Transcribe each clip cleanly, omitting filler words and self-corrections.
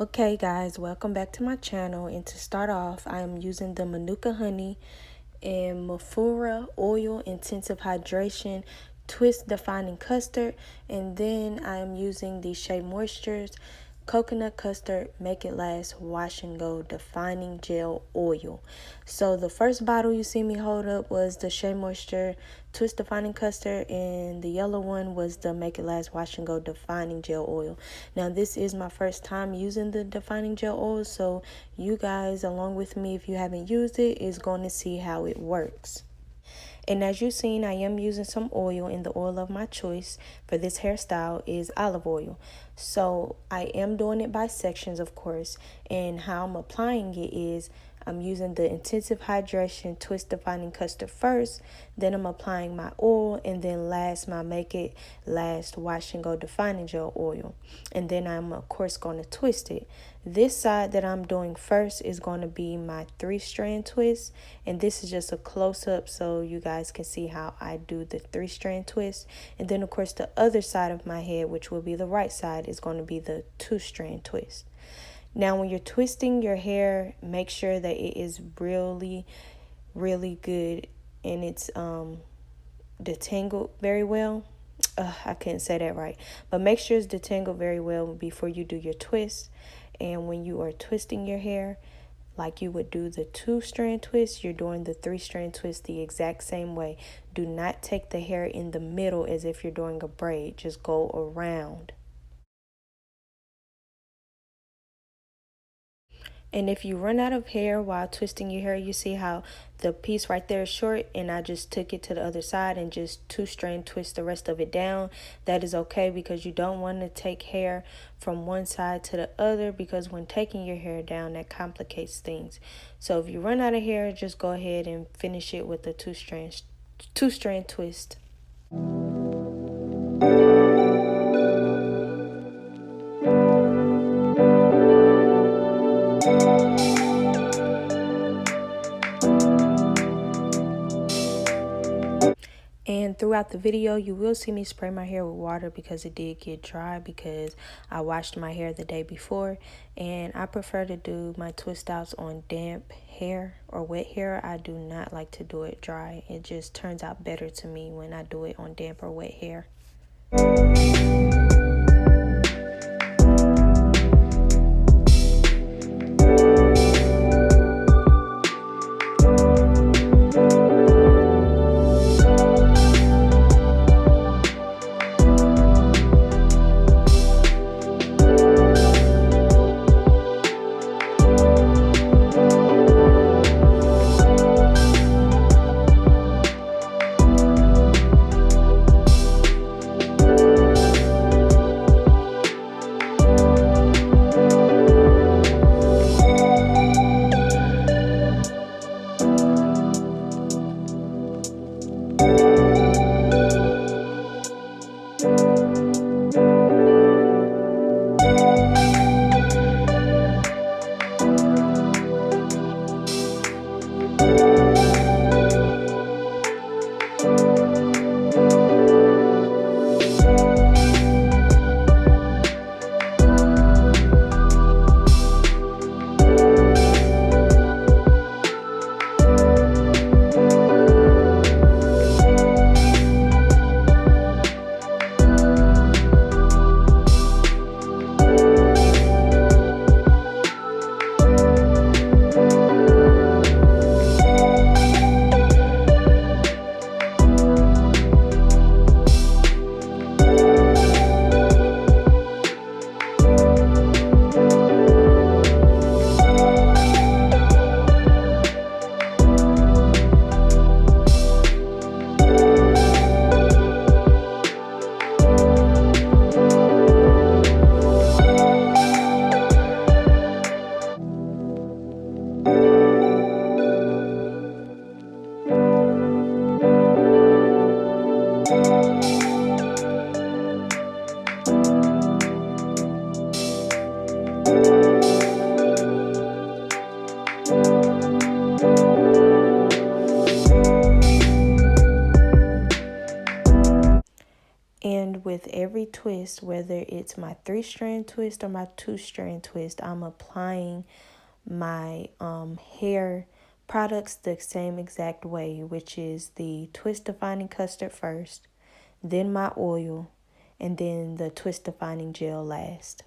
Okay guys, welcome back to my channel, and to start off I am using the Manuka honey and Mafura oil intensive hydration twist defining custard, and then I am using the Shea Moisture's coconut custard make it last wash and go defining gel oil. So the first bottle you see me hold up was the Shea Moisture twist defining custard, and the yellow one was the make it last wash and go defining gel oil. Now this is my first time using the defining gel oil, so you guys along with me, if you haven't used it, is going to see how it works. And as you've seen, I am using some oil, and the oil of my choice for this hairstyle is olive oil. So I am doing it by sections, of course, and how I'm applying it is I'm using the intensive hydration twist defining custard first, then I'm applying my oil, and then last my make it last wash and go defining gel oil. And then I'm of course going to twist it. This side that I'm doing first is going to be my 3-strand twist, and this is just a close-up so you guys can see how I do the 3-strand twist. And then of course the other side of my head, which will be the right side, is going to be the 2-strand twist. Now when you're twisting your hair, make sure that it is really good and it's detangled very well. I couldn't say that right, but make sure it's detangled very well before you do your twist. And when you are twisting your hair like you would do the 2-strand twist, you're doing the 3-strand twist the exact same way. Do not take the hair in the middle as if you're doing a braid. Just go around. And if you run out of hair while twisting your hair, you see how the piece right there is short, and I just took it to the other side and just 2-strand twist the rest of it down. That is okay, because you don't want to take hair from one side to the other, because when taking your hair down, that complicates things. So if you run out of hair, just go ahead and finish it with the 2-strand twist. And throughout the video, you will see me spray my hair with water because it did get dry, because I washed my hair the day before. And I prefer to do my twist outs on damp hair or wet hair. I do not like to do it dry. It just turns out better to me when I do it on damp or wet hair. And with every twist, whether it's my 3-strand twist or my 2-strand twist, I'm applying my hair products the same exact way, which is the twist defining custard first, then my oil, and then the twist defining gel last.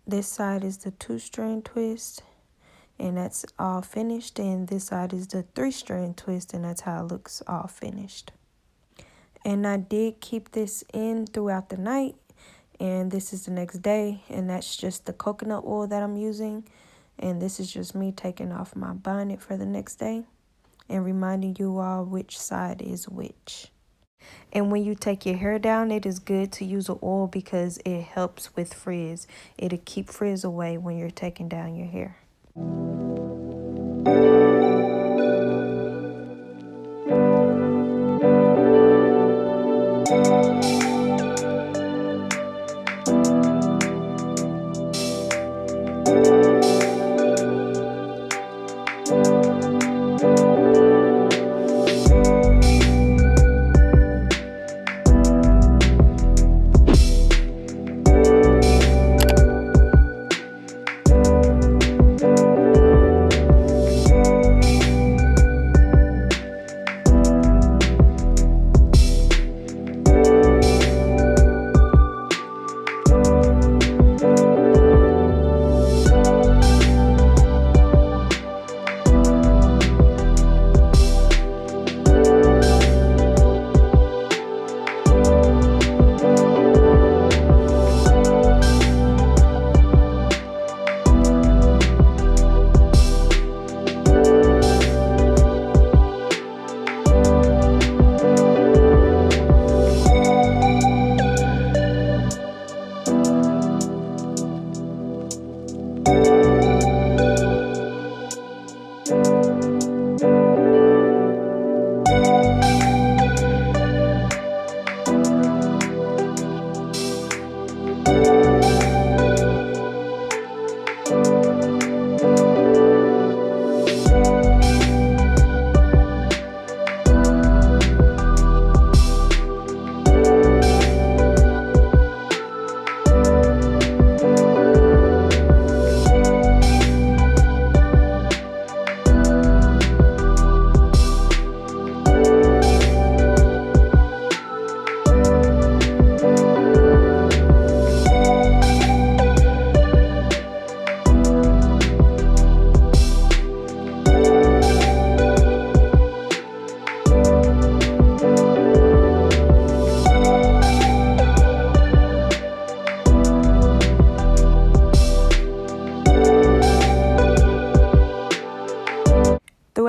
This side is the 2-strand twist, and that's all finished. And this side is the 3-strand twist, and that's how it looks all finished. And I did keep this in throughout the night, and this is the next day, and that's just the coconut oil that I'm using. And this is just me taking off my bonnet for the next day and reminding you all which side is which. And when you take your hair down, it is good to use an oil because it helps with frizz. It'll keep frizz away when you're taking down your hair.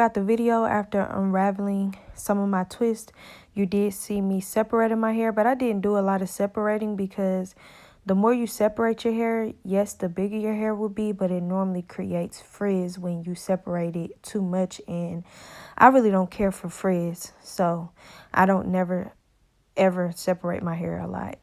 out the video after unraveling some of my twists, you did see me separating my hair, but I didn't do a lot of separating because the more you separate your hair, yes, the bigger your hair will be, but it normally creates frizz when you separate it too much, and I really don't care for frizz, so I don't never ever separate my hair a lot.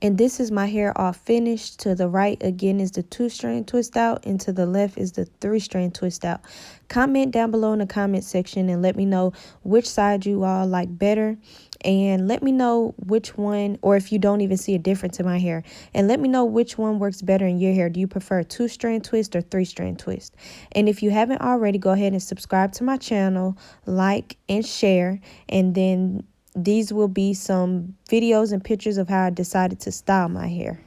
And this is my hair all finished. To the right again is the 2-strand twist out, and to the left is the 3-strand twist out. Comment down below in the comment section and let me know which side you all like better, and let me know which one, or if you don't even see a difference in my hair, and let me know which one works better in your hair. Do you prefer a 2-strand twist or 3-strand twist? And if you haven't already, go ahead and subscribe to my channel, like and share, and then these will be some videos and pictures of how I decided to style my hair.